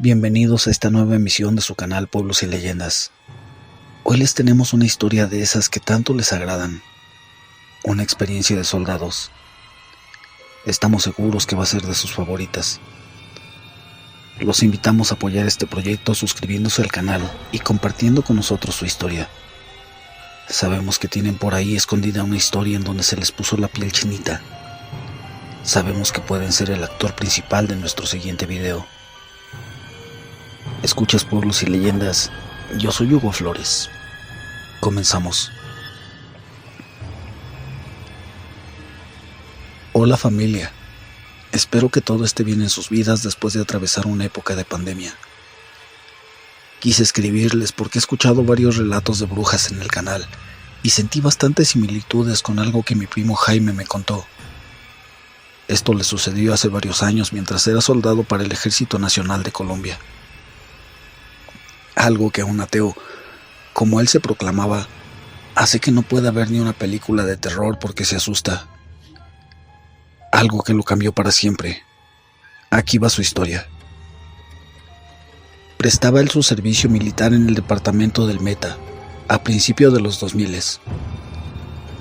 Bienvenidos a esta nueva emisión de su canal Pueblos y Leyendas. Hoy les tenemos una historia de esas que tanto les agradan, una experiencia de soldados. Estamos seguros que va a ser de sus favoritas. Los invitamos a apoyar este proyecto suscribiéndose al canal y compartiendo con nosotros su historia. Sabemos que tienen por ahí escondida una historia en donde se les puso la piel chinita. Sabemos que pueden ser el actor principal de nuestro siguiente video. Escuchas Pueblos y Leyendas, yo soy Hugo Flores. Comenzamos. Hola familia, espero que todo esté bien en sus vidas después de atravesar una época de pandemia. Quise escribirles porque he escuchado varios relatos de brujas en el canal y sentí bastantes similitudes con algo que mi primo Jaime me contó. Esto le sucedió hace varios años mientras era soldado para el Ejército Nacional de Colombia. Algo que a un ateo, como él se proclamaba, hace que no pueda ver ni una película de terror porque se asusta. Algo que lo cambió para siempre. Aquí va su historia. Prestaba él su servicio militar en el departamento del Meta, a principios de los 2000.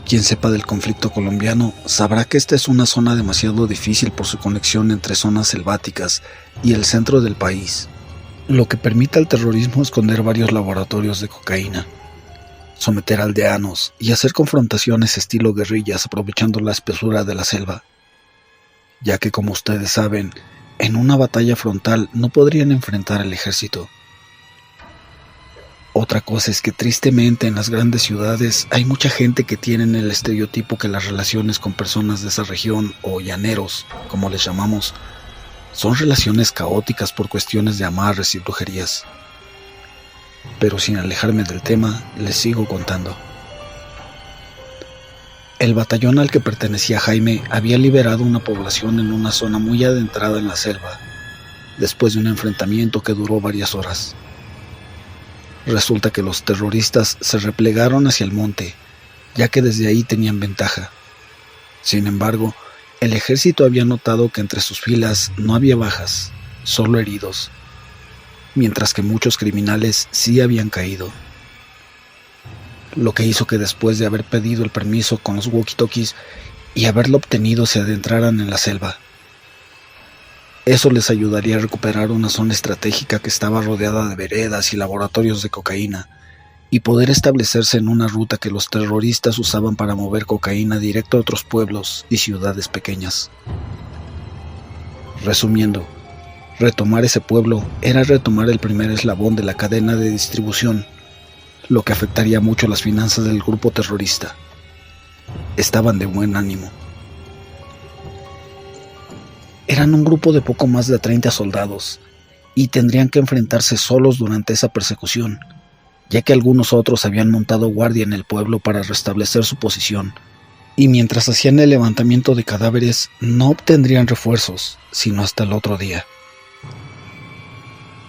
Quien sepa del conflicto colombiano sabrá que esta es una zona demasiado difícil por su conexión entre zonas selváticas y el centro del país, lo que permite al terrorismo esconder varios laboratorios de cocaína, someter a aldeanos y hacer confrontaciones estilo guerrillas aprovechando la espesura de la selva, ya que como ustedes saben, en una batalla frontal no podrían enfrentar al ejército. Otra cosa es que tristemente en las grandes ciudades hay mucha gente que tiene el estereotipo que las relaciones con personas de esa región, o llaneros, como les llamamos, son relaciones caóticas por cuestiones de amarres y brujerías. Pero sin alejarme del tema, les sigo contando. El batallón al que pertenecía Jaime había liberado una población en una zona muy adentrada en la selva, después de un enfrentamiento que duró varias horas. Resulta que los terroristas se replegaron hacia el monte, ya que desde ahí tenían ventaja. Sin embargo, el ejército había notado que entre sus filas no había bajas, solo heridos, mientras que muchos criminales sí habían caído. Lo que hizo que después de haber pedido el permiso con los walkie-talkies y haberlo obtenido se adentraran en la selva. Eso les ayudaría a recuperar una zona estratégica que estaba rodeada de veredas y laboratorios de cocaína, y poder establecerse en una ruta que los terroristas usaban para mover cocaína directo a otros pueblos y ciudades pequeñas. Resumiendo, retomar ese pueblo era retomar el primer eslabón de la cadena de distribución, lo que afectaría mucho las finanzas del grupo terrorista. Estaban de buen ánimo. Eran un grupo de poco más de 30 soldados, y tendrían que enfrentarse solos durante esa persecución, ya que algunos otros habían montado guardia en el pueblo para restablecer su posición, y mientras hacían el levantamiento de cadáveres no obtendrían refuerzos, sino hasta el otro día.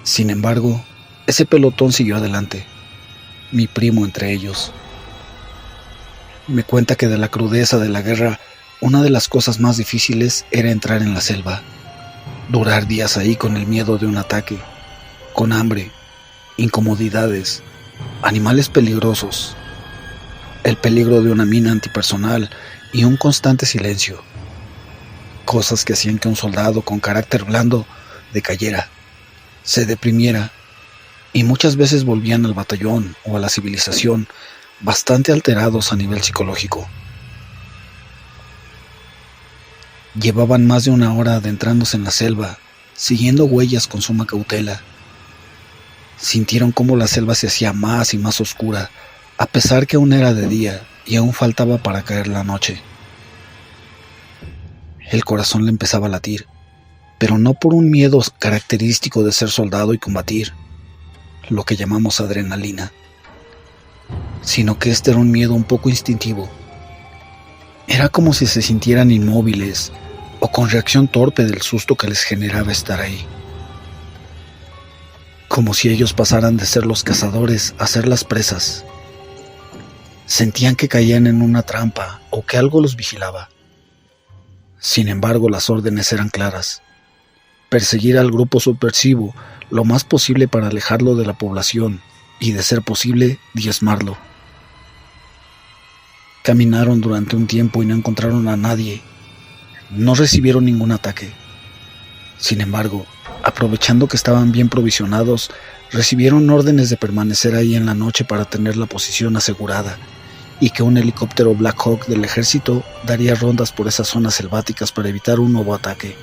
Sin embargo, ese pelotón siguió adelante, mi primo entre ellos. Me cuenta que de la crudeza de la guerra, una de las cosas más difíciles era entrar en la selva, durar días ahí con el miedo de un ataque, con hambre, incomodidades, animales peligrosos, el peligro de una mina antipersonal y un constante silencio, cosas que hacían que un soldado con carácter blando decayera, se deprimiera, y muchas veces volvían al batallón o a la civilización bastante alterados a nivel psicológico. Llevaban más de una hora adentrándose en la selva, siguiendo huellas con suma cautela. Sintieron cómo la selva se hacía más y más oscura, a pesar que aún era de día y aún faltaba para caer la noche. El corazón le empezaba a latir, pero no por un miedo característico de ser soldado y combatir, lo que llamamos adrenalina, sino que este era un miedo un poco instintivo. Era como si se sintieran inmóviles o con reacción torpe del susto que les generaba estar ahí. Como si ellos pasaran de ser los cazadores a ser las presas. Sentían que caían en una trampa o que algo los vigilaba. Sin embargo, las órdenes eran claras. perseguir al grupo subversivo lo más posible para alejarlo de la población y, de ser posible, diezmarlo. Caminaron durante un tiempo y no encontraron a nadie. No recibieron ningún ataque. Sin embargo, aprovechando que estaban bien provisionados, recibieron órdenes de permanecer ahí en la noche para tener la posición asegurada, y que un helicóptero Black Hawk del ejército daría rondas por esas zonas selváticas para evitar un nuevo ataque.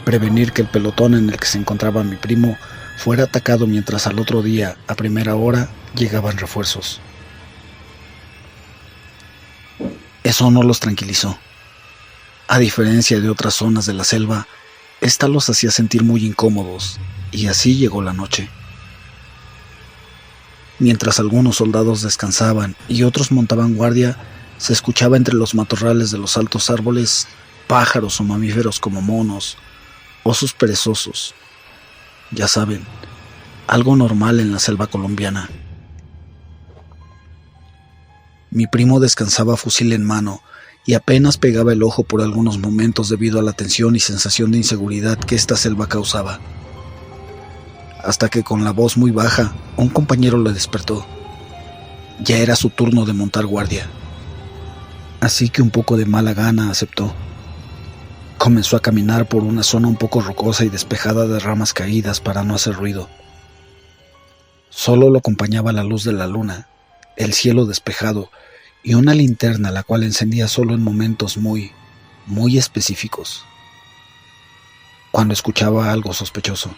Prevenir que el pelotón en el que se encontraba mi primo fuera atacado mientras al otro día, a primera hora, llegaban refuerzos. Eso no los tranquilizó. A diferencia de otras zonas de la selva, esta los hacía sentir muy incómodos, y así llegó la noche. Mientras algunos soldados descansaban y otros montaban guardia, se escuchaba entre los matorrales de los altos árboles pájaros o mamíferos como monos, osos perezosos. Ya saben, algo normal en la selva colombiana. Mi primo descansaba fusil en mano y apenas pegaba el ojo por algunos momentos debido a la tensión y sensación de inseguridad que esta selva causaba. Hasta que con la voz muy baja, un compañero le despertó. Ya era su turno de montar guardia. Así que un poco de mala gana aceptó. Comenzó a caminar por una zona un poco rocosa y despejada de ramas caídas para no hacer ruido. Solo lo acompañaba la luz de la luna, el cielo despejado y una linterna la cual encendía solo en momentos muy específicos, cuando escuchaba algo sospechoso.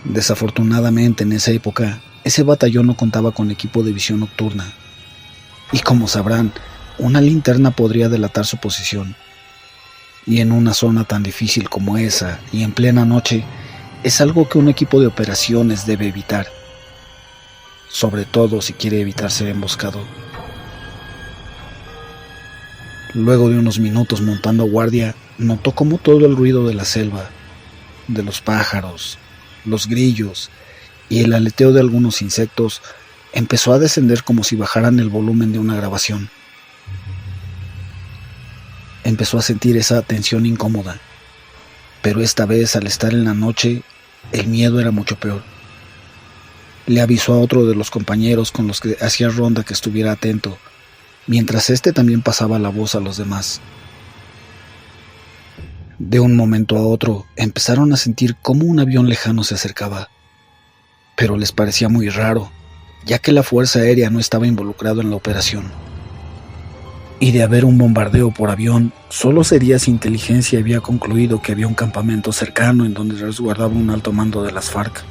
Desafortunadamente en esa época, ese batallón no contaba con equipo de visión nocturna, y como sabrán, una linterna podría delatar su posición. Y en una zona tan difícil como esa, y en plena noche, es algo que un equipo de operaciones debe evitar, sobre todo si quiere evitar ser emboscado. Luego de unos minutos montando guardia, notó cómo todo el ruido de la selva, de los pájaros, los grillos y el aleteo de algunos insectos empezó a descender como si bajaran el volumen de una grabación. Empezó a sentir esa tensión incómoda, pero esta vez, al estar en la noche, el miedo era mucho peor. Le avisó a otro de los compañeros con los que hacía ronda que estuviera atento, mientras éste también pasaba la voz a los demás. De un momento a otro, empezaron a sentir cómo un avión lejano se acercaba, pero les parecía muy raro, ya que la Fuerza Aérea no estaba involucrada en la operación. Y de haber un bombardeo por avión, solo sería si inteligencia había concluido que había un campamento cercano en donde resguardaba un alto mando de las FARC.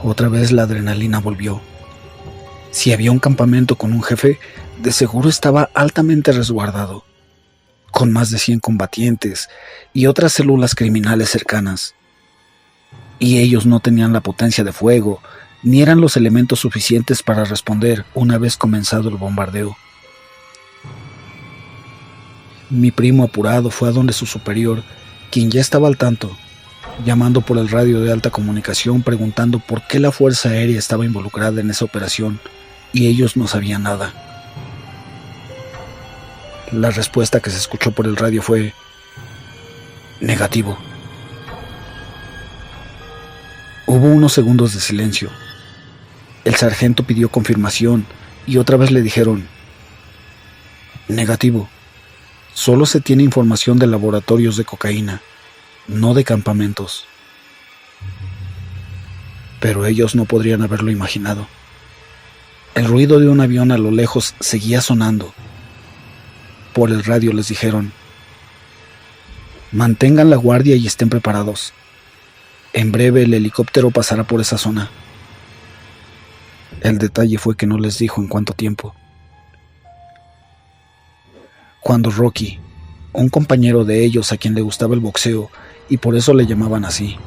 Otra vez la adrenalina volvió. Si había un campamento con un jefe, de seguro estaba altamente resguardado, con más de 100 combatientes y otras células criminales cercanas. Y ellos no tenían la potencia de fuego, ni eran los elementos suficientes para responder una vez comenzado el bombardeo. Mi primo apurado fue a donde su superior, quien ya estaba al tanto, llamando por el radio de alta comunicación preguntando por qué la Fuerza Aérea estaba involucrada en esa operación, y ellos no sabían nada. La respuesta que se escuchó por el radio fue: negativo. Hubo unos segundos de silencio. El sargento pidió confirmación y otra vez le dijeron: negativo. Solo se tiene información de laboratorios de cocaína, no de campamentos. Pero ellos no podrían haberlo imaginado. El ruido de un avión a lo lejos seguía sonando. Por el radio les dijeron: mantengan la guardia y estén preparados. En breve el helicóptero pasará por esa zona. El detalle fue que no les dijo en cuánto tiempo. Cuando Rocky, un compañero de ellos a quien le gustaba el boxeo y por eso le llamaban así,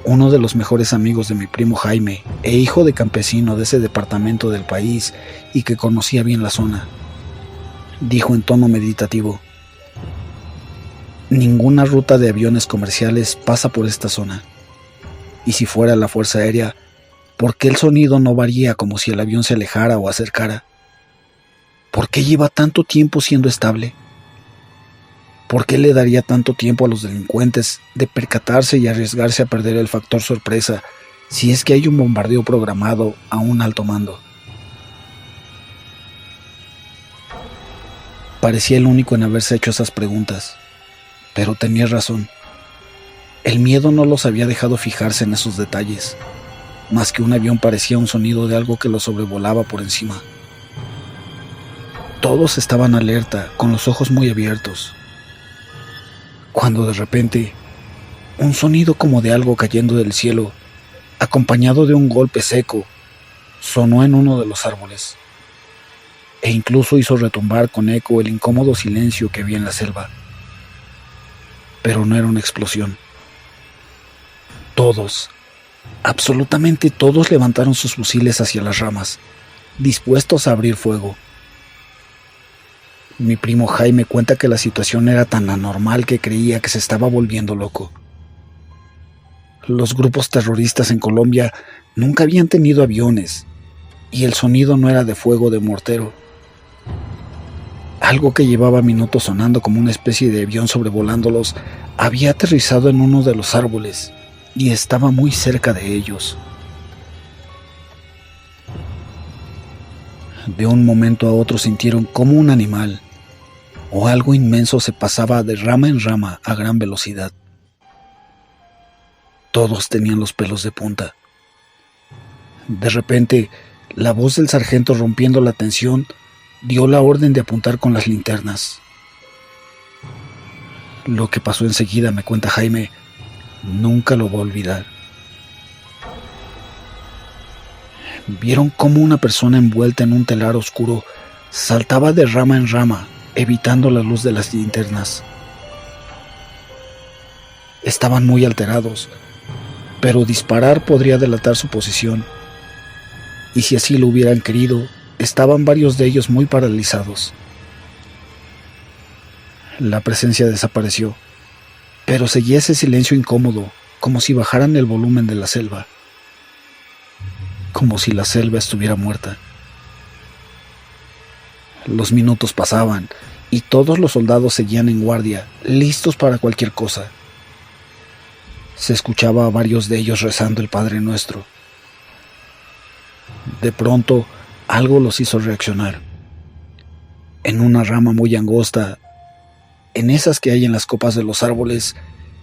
uno de los mejores amigos de mi primo Jaime e hijo de campesino de ese departamento del país y que conocía bien la zona, dijo en tono meditativo: ninguna ruta de aviones comerciales pasa por esta zona. Y si fuera la Fuerza Aérea, ¿por qué el sonido no varía como si el avión se alejara o acercara? ¿Por qué lleva tanto tiempo siendo estable? ¿Por qué le daría tanto tiempo a los delincuentes de percatarse y arriesgarse a perder el factor sorpresa si es que hay un bombardeo programado a un alto mando? Parecía el único en haberse hecho esas preguntas, pero tenía razón. El miedo no los había dejado fijarse en esos detalles. Más que un avión parecía un sonido de algo que los sobrevolaba por encima. Todos estaban alerta, con los ojos muy abiertos, cuando de repente, un sonido como de algo cayendo del cielo, acompañado de un golpe seco, sonó en uno de los árboles, e incluso hizo retumbar con eco el incómodo silencio que había en la selva. Pero no era una explosión. Todos, absolutamente todos, levantaron sus fusiles hacia las ramas, dispuestos a abrir fuego. Mi primo Jaime cuenta que la situación era tan anormal que creía que se estaba volviendo loco. Los grupos terroristas en Colombia nunca habían tenido aviones, y el sonido no era de fuego de mortero. Algo que llevaba minutos sonando como una especie de avión sobrevolándolos había aterrizado en uno de los árboles y estaba muy cerca de ellos. De un momento a otro sintieron como un animal o algo inmenso se pasaba de rama en rama a gran velocidad. Todos tenían los pelos de punta. De repente, la voz del sargento, rompiendo la tensión, dio la orden de apuntar con las linternas. Lo que pasó enseguida, me cuenta Jaime, nunca lo va a olvidar. Vieron cómo una persona envuelta en un telar oscuro saltaba de rama en rama, evitando la luz de las linternas. Estaban muy alterados, pero disparar podría delatar su posición, y si así lo hubieran querido, estaban varios de ellos muy paralizados. La presencia desapareció, pero seguía ese silencio incómodo, como si bajaran el volumen de la selva, como si la selva estuviera muerta. Los minutos pasaban y todos los soldados seguían en guardia, listos para cualquier cosa. Se escuchaba a varios de ellos rezando el Padre Nuestro. De pronto, algo los hizo reaccionar. En una rama muy angosta, en esas que hay en las copas de los árboles,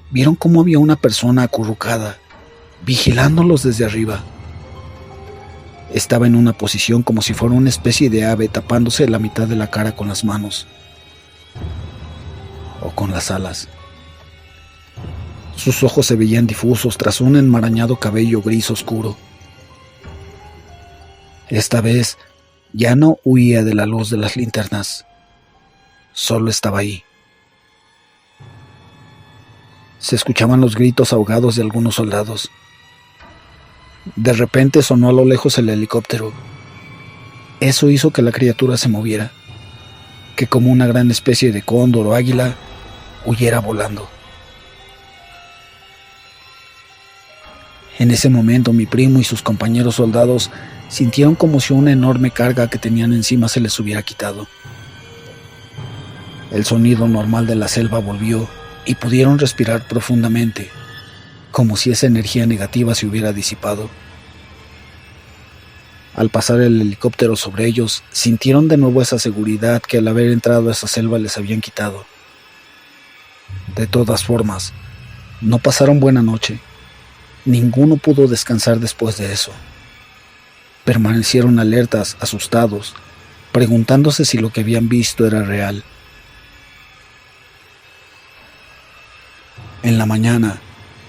vieron cómo había una persona acurrucada, vigilándolos desde arriba. Estaba en una posición como si fuera una especie de ave, tapándose la mitad de la cara con las manos o con las alas. Sus ojos se veían difusos tras un enmarañado cabello gris oscuro. Esta vez ya no huía de la luz de las linternas, solo estaba ahí. Se escuchaban los gritos ahogados de algunos soldados. De repente sonó a lo lejos el helicóptero. Eso hizo que la criatura se moviera, que como una gran especie de cóndor o águila, huyera volando. En ese momento mi primo y sus compañeros soldados sintieron como si una enorme carga que tenían encima se les hubiera quitado. El sonido normal de la selva volvió y pudieron respirar profundamente, como si esa energía negativa se hubiera disipado. Al pasar el helicóptero sobre ellos, sintieron de nuevo esa seguridad que al haber entrado a esa selva les habían quitado. De todas formas, no pasaron buena noche. Ninguno pudo descansar después de eso. Permanecieron alertas, asustados, preguntándose si lo que habían visto era real. En la mañana,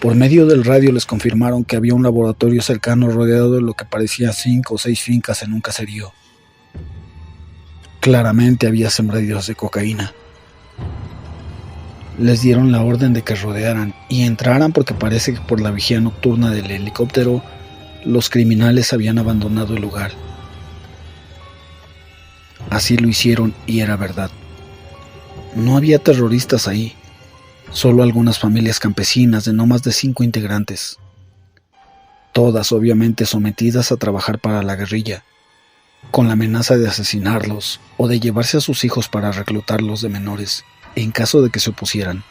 por medio del radio les confirmaron que había un laboratorio cercano rodeado de lo que parecía 5 o 6 fincas en un caserío. Claramente había sembradíos de cocaína. Les dieron la orden de que rodearan y entraran porque parece que por la vigía nocturna del helicóptero, los criminales habían abandonado el lugar. Así lo hicieron y era verdad. No había terroristas ahí, solo algunas familias campesinas de no más de 5 integrantes. Todas obviamente sometidas a trabajar para la guerrilla, con la amenaza de asesinarlos o de llevarse a sus hijos para reclutarlos de menores. en caso de que se opusieran.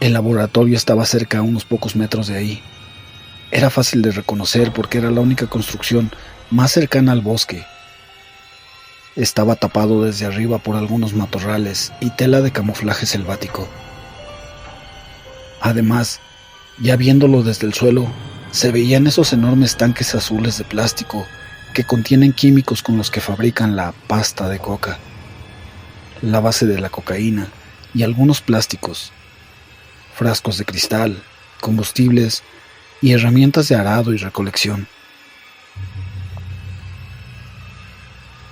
El laboratorio estaba cerca a unos pocos metros de ahí. Era fácil de reconocer porque era la única construcción más cercana al bosque. Estaba tapado desde arriba por algunos matorrales y tela de camuflaje selvático. Además, ya viéndolo desde el suelo, se veían esos enormes tanques azules de plástico que contienen químicos con los que fabrican la pasta de coca, la base de la cocaína y algunos plásticos, frascos de cristal, combustibles y herramientas de arado y recolección.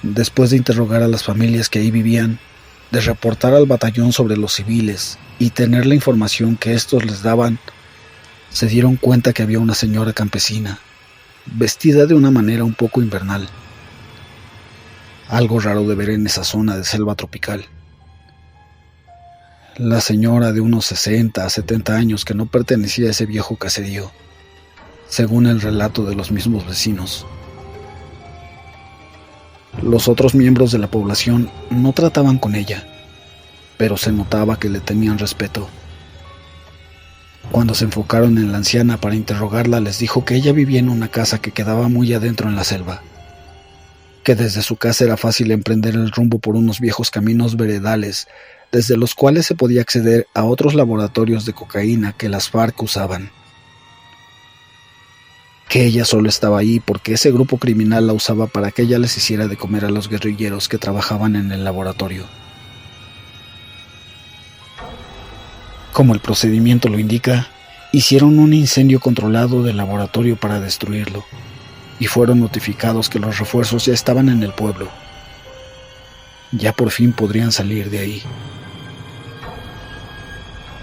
Después de interrogar a las familias que ahí vivían, de reportar al batallón sobre los civiles y tener la información que estos les daban, se dieron cuenta que había una señora campesina, vestida de una manera un poco invernal. Algo raro de ver en esa zona de selva tropical. La señora de unos 60 a 70 años que no pertenecía a ese viejo caserío, según el relato de los mismos vecinos. Los otros miembros de la población no trataban con ella, pero se notaba que le tenían respeto. Cuando se enfocaron en la anciana para interrogarla, les dijo que ella vivía en una casa que quedaba muy adentro en la selva, que desde su casa era fácil emprender el rumbo por unos viejos caminos veredales, desde los cuales se podía acceder a otros laboratorios de cocaína que las FARC usaban. Que ella solo estaba ahí porque ese grupo criminal la usaba para que ella les hiciera de comer a los guerrilleros que trabajaban en el laboratorio. Como el procedimiento lo indica, hicieron un incendio controlado del laboratorio para destruirlo, y fueron notificados que los refuerzos ya estaban en el pueblo. Ya por fin podrían salir de ahí.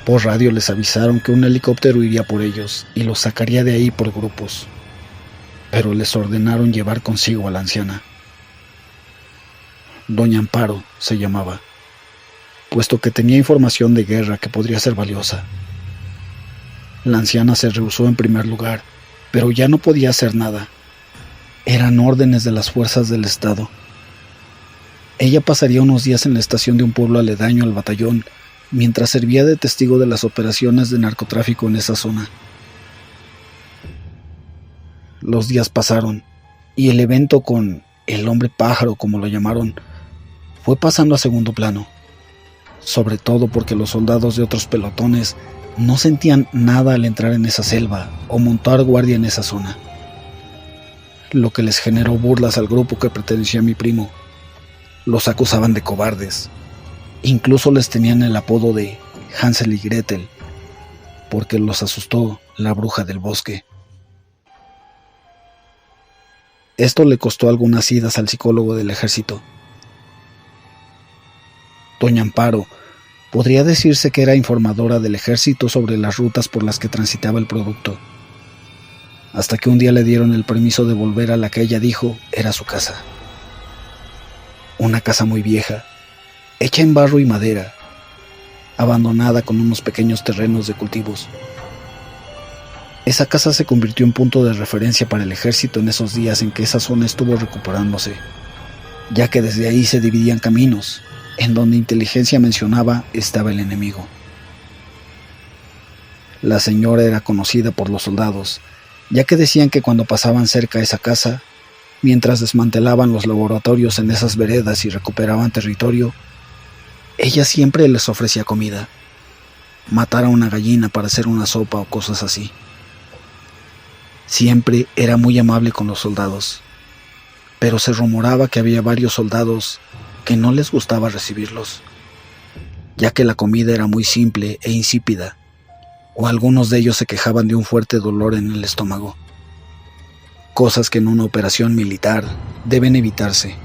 Por radio les avisaron que un helicóptero iría por ellos y los sacaría de ahí por grupos, pero les ordenaron llevar consigo a la anciana. Doña Amparo se llamaba, puesto que tenía información de guerra que podría ser valiosa. La anciana se rehusó en primer lugar, pero ya no podía hacer nada. Eran órdenes de las fuerzas del Estado. Ella pasaría unos días en la estación de un pueblo aledaño al batallón, mientras servía de testigo de las operaciones de narcotráfico en esa zona. Los días pasaron, y el evento con el hombre pájaro, como lo llamaron, fue pasando a segundo plano, sobre todo porque los soldados de otros pelotones no sentían nada al entrar en esa selva o montar guardia en esa zona, lo que les generó burlas al grupo que pertenecía a mi primo. Los acusaban de cobardes, incluso les tenían el apodo de Hansel y Gretel, porque los asustó la bruja del bosque. Esto le costó algunas idas al psicólogo del ejército. Doña Amparo podría decirse que era informadora del ejército sobre las rutas por las que transitaba el producto, hasta que un día le dieron el permiso de volver a la que ella dijo era su casa. Una casa muy vieja, hecha en barro y madera, abandonada con unos pequeños terrenos de cultivos. Esa casa se convirtió en punto de referencia para el ejército en esos días en que esa zona estuvo recuperándose, ya que desde ahí se dividían caminos, en donde inteligencia mencionaba estaba el enemigo. La señora era conocida por los soldados, ya que decían que cuando pasaban cerca a esa casa, mientras desmantelaban los laboratorios en esas veredas y recuperaban territorio, ella siempre les ofrecía comida, matar a una gallina para hacer una sopa o cosas así. Siempre era muy amable con los soldados, pero se rumoraba que había varios soldados que no les gustaba recibirlos, ya que la comida era muy simple e insípida, o algunos de ellos se quejaban de un fuerte dolor en el estómago, cosas que en una operación militar deben evitarse.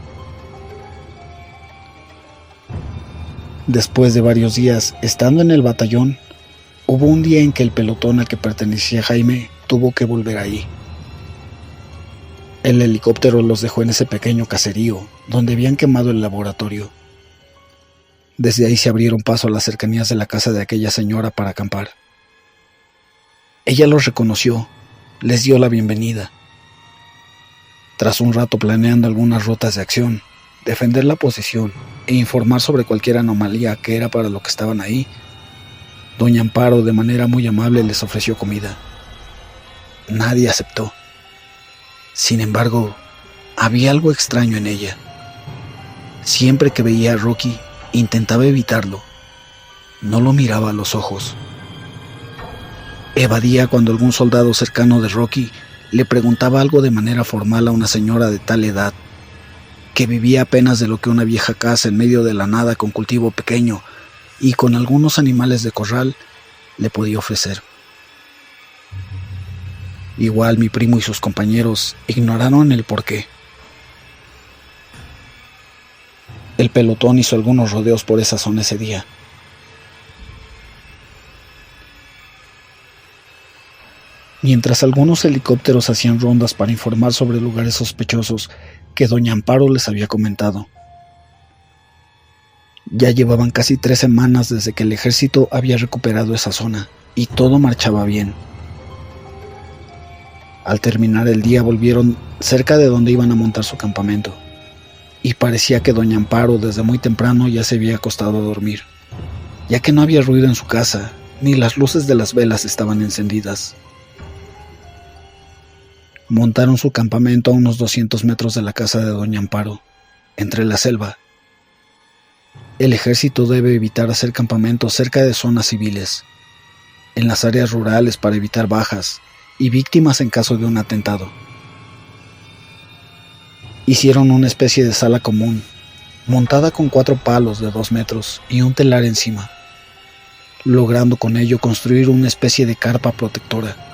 Después de varios días estando en el batallón, hubo un día en que el pelotón al que pertenecía Jaime tuvo que volver ahí. El helicóptero los dejó en ese pequeño caserío donde habían quemado el laboratorio. Desde ahí se abrieron paso a las cercanías de la casa de aquella señora para acampar. Ella los reconoció, les dio la bienvenida. Tras un rato planeando algunas rutas de acción, defender la posición e informar sobre cualquier anomalía que era para lo que estaban ahí, doña Amparo de manera muy amable les ofreció comida. Nadie aceptó. Sin embargo, había algo extraño en ella. Siempre que veía a Rocky, intentaba evitarlo. No lo miraba a los ojos. Evadía cuando algún soldado cercano de Rocky le preguntaba algo de manera formal a una señora de tal edad, que vivía apenas de lo que una vieja casa en medio de la nada con cultivo pequeño y con algunos animales de corral le podía ofrecer. Igual mi primo y sus compañeros ignoraron el porqué. El pelotón hizo algunos rodeos por esa zona ese día. Mientras algunos helicópteros hacían rondas para informar sobre lugares sospechosos que doña Amparo les había comentado. Ya llevaban casi 3 semanas desde que el ejército había recuperado esa zona y todo marchaba bien. Al terminar el día volvieron cerca de donde iban a montar su campamento y parecía que doña Amparo desde muy temprano ya se había acostado a dormir, ya que no había ruido en su casa ni las luces de las velas estaban encendidas. Montaron su campamento a unos 200 metros de la casa de doña Amparo, entre la selva. El ejército debe evitar hacer campamentos cerca de zonas civiles, en las áreas rurales para evitar bajas y víctimas en caso de un atentado. Hicieron una especie de sala común, montada con 4 palos de 2 metros y un telar encima, logrando con ello construir una especie de carpa protectora,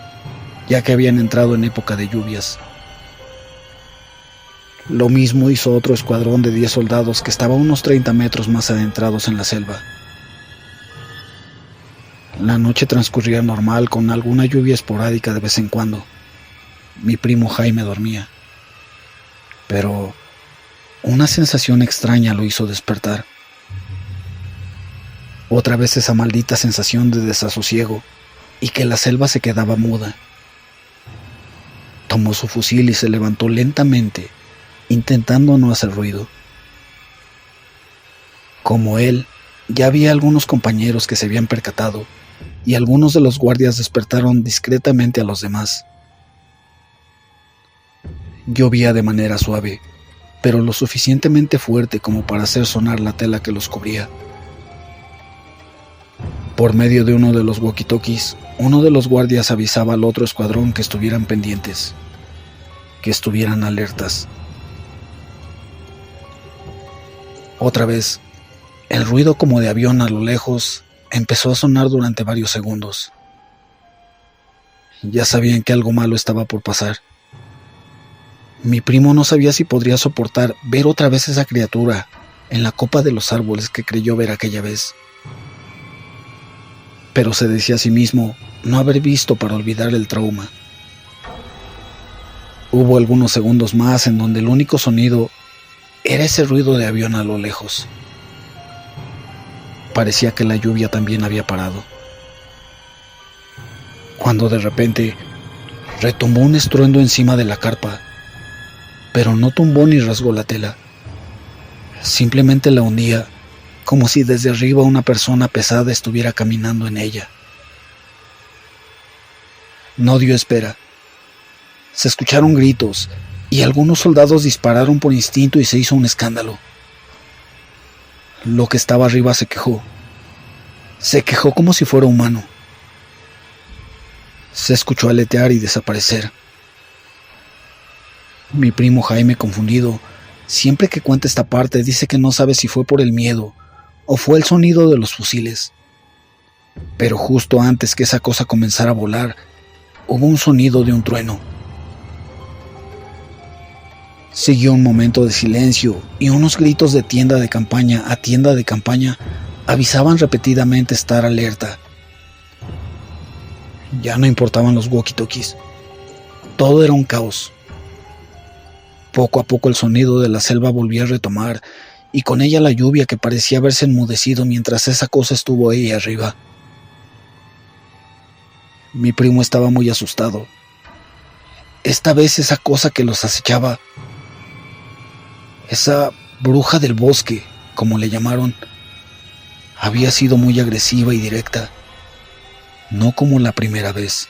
ya que habían entrado en época de lluvias. Lo mismo hizo otro escuadrón de 10 soldados que estaba unos 30 metros más adentrados en la selva. La noche transcurría normal con alguna lluvia esporádica de vez en cuando. Mi primo Jaime dormía, pero una sensación extraña lo hizo despertar. Otra vez esa maldita sensación de desasosiego y que la selva se quedaba muda. Tomó su fusil y se levantó lentamente, intentando no hacer ruido. Como él, ya había algunos compañeros que se habían percatado, y algunos de los guardias despertaron discretamente a los demás. Llovía de manera suave, pero lo suficientemente fuerte como para hacer sonar la tela que los cubría. Por medio de uno de los walkie-talkies, uno de los guardias avisaba al otro escuadrón que estuvieran pendientes, que estuvieran alertas. Otra vez, el ruido como de avión a lo lejos empezó a sonar durante varios segundos. Ya sabían que algo malo estaba por pasar. Mi primo no sabía si podría soportar ver otra vez esa criatura en la copa de los árboles que creyó ver aquella vez. Pero se decía a sí mismo no haber visto para olvidar el trauma. Hubo algunos segundos más en donde el único sonido era ese ruido de avión a lo lejos. Parecía que la lluvia también había parado, cuando de repente retumbó un estruendo encima de la carpa, pero no tumbó ni rasgó la tela. Simplemente la hundía, como si desde arriba una persona pesada estuviera caminando en ella. No dio espera. Se escucharon gritos y algunos soldados dispararon por instinto y se hizo un escándalo. Lo que estaba arriba se quejó. Se quejó como si fuera humano. Se escuchó aletear y desaparecer. Mi primo Jaime, confundido, siempre que cuenta esta parte dice que no sabe si fue por el miedo o fue el sonido de los fusiles. Pero justo antes que esa cosa comenzara a volar, hubo un sonido de un trueno. Siguió un momento de silencio y unos gritos de tienda de campaña a tienda de campaña avisaban repetidamente estar alerta. Ya no importaban los walkie-talkies. Todo era un caos. Poco a poco el sonido de la selva volvía a retomar y con ella la lluvia que parecía haberse enmudecido mientras esa cosa estuvo ahí arriba. Mi primo estaba muy asustado. Esta vez esa cosa que los acechaba, esa bruja del bosque, como le llamaron, había sido muy agresiva y directa, no como la primera vez.